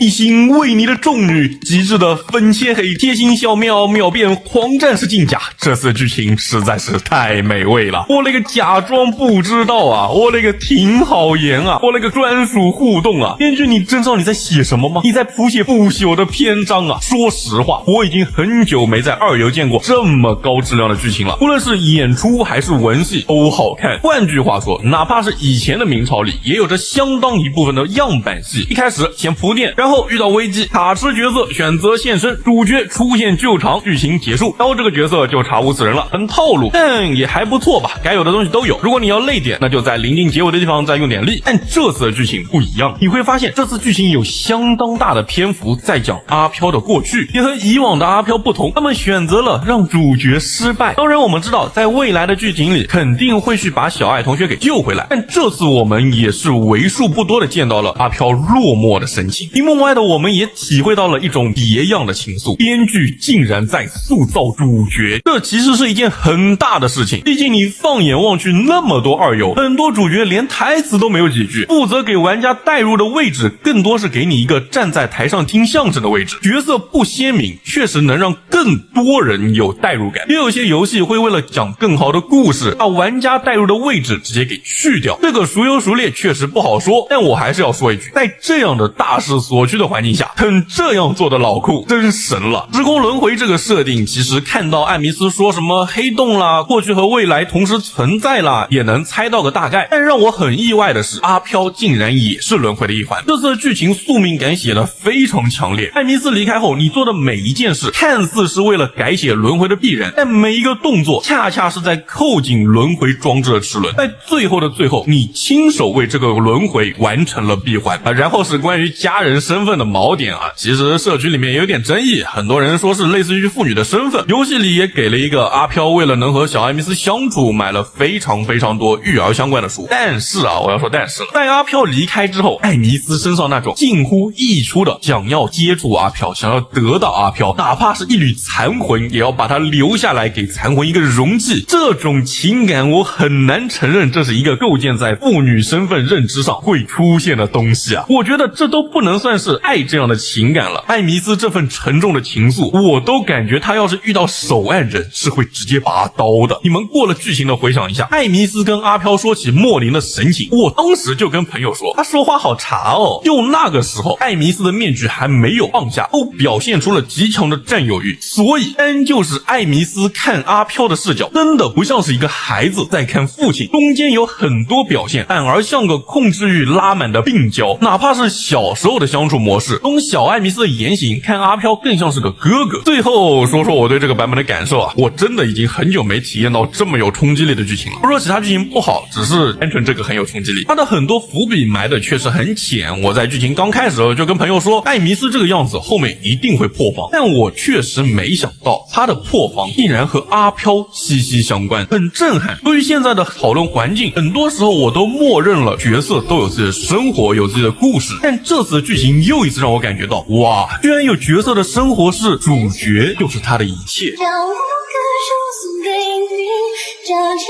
一心为你的众女，极致的粉切黑，贴心小妙秒变狂战士进甲，这次剧情实在是太美味了。我勒个假装不知道啊，我勒个挺好言啊，我勒个专属互动啊！编剧，你真知道你在写什么吗？你在谱写不朽的篇章啊！说实话，我已经很久没在二游见过这么高质量的剧情了，无论是演出还是文戏都好看。换句话说，哪怕是以前的明朝里，也有着相当一部分的样板戏。一开始先铺垫，然后遇到危机，卡池角色选择现身，主角出现救场，剧情结束，然后这个角色就查无此人了，很套路，但也还不错吧，该有的东西都有。如果你要累点，那就在临近结尾的地方再用点力。但这次的剧情不一样，你会发现这次剧情有相当大的篇幅在讲阿飘的过去，也和以往的阿飘不同，他们选择了让主角失败。当然我们知道在未来的剧情里肯定会去把小爱同学给救回来，但这次我们也是为数不多的见到了阿飘落寞的神情。屏幕外的我们也体会到了一种别样的情愫，编剧竟然在塑造主角，这其实是一件很大的事情。毕竟你放眼望去那么多二游，很多主角连台词都没有几句，负责给玩家带入的位置更多是给你一个站在台上听相声的位置，角色不鲜明，确实能让更多人有代入感。也有些游戏会为了讲更好的故事，把玩家带入的位置直接给去掉，这个孰优孰劣确实不好说，但我还是要说一句，在这样的大势所趋的环境下，肯这样做的老库真神了。时空轮回这个设定，其实看到艾米斯说什么黑洞啦，过去和未来同时存在啦，也能猜到个大概。但让我很意外的是，阿飘竟然也是轮回的一环。这次的剧情宿命感写得非常强烈，艾米斯离开后，你做的每一件事看似是为了改写轮回的必然，但每一个动作恰恰是在扣紧轮回装置的齿轮，在最后的最后，你亲手为这个轮回完成了闭环。然后是关于家人身份的锚点啊，其实社区里面也有点争议，很多人说是类似于父女的身份。游戏里也给了一个阿飘为了能和小艾米斯相处，买了非常多育儿相关的书。但是啊，我要说但是了，在阿飘离开之后，艾米斯身上那种近乎溢出的想要接触阿飘，想要得到阿飘，哪怕是一缕残魂也要把它留下来，给残魂一个容器，这种情感我很难承认这是一个构建在父女身份认知上会出现的东西啊。我觉得这都不能算是爱这样的情感了。艾米斯这份沉重的情愫，我都感觉他要是遇到手按人是会直接拔刀的。你们过了剧情的回想一下，艾米斯跟阿飘说起莫林的神情，我当时就跟朋友说，他说话好茶哦。就那个时候，艾米斯的面具还没有放下，都表现出了极强的占有欲，所以单就是艾米斯看阿飘的视角，真的不像是一个孩子在看父亲，中间有很多表现反而像个控制欲拉满的病娇。哪怕是小时候的相处模式，从小艾米斯的言行看阿飘更像是个哥哥。最后说说我对这个版本的感受啊，我真的已经很久没体验到这么有冲击力的剧情了。不说其他剧情不好，只是单纯这个很有冲击力。它的很多伏笔埋的确实很浅，我在剧情刚开始的时候就跟朋友说，艾米斯这个样子后面一定会破防，但我确实没想到他的破防竟然和阿飘息息相关，很震撼。对于现在的讨论环境，很多时候我都默认了角色都有自己的生活，有自己的故事，但这次的剧情又一次让我感觉到，哇，居然有角色的生活是主角就是他的一切。让我歌手送给你，这天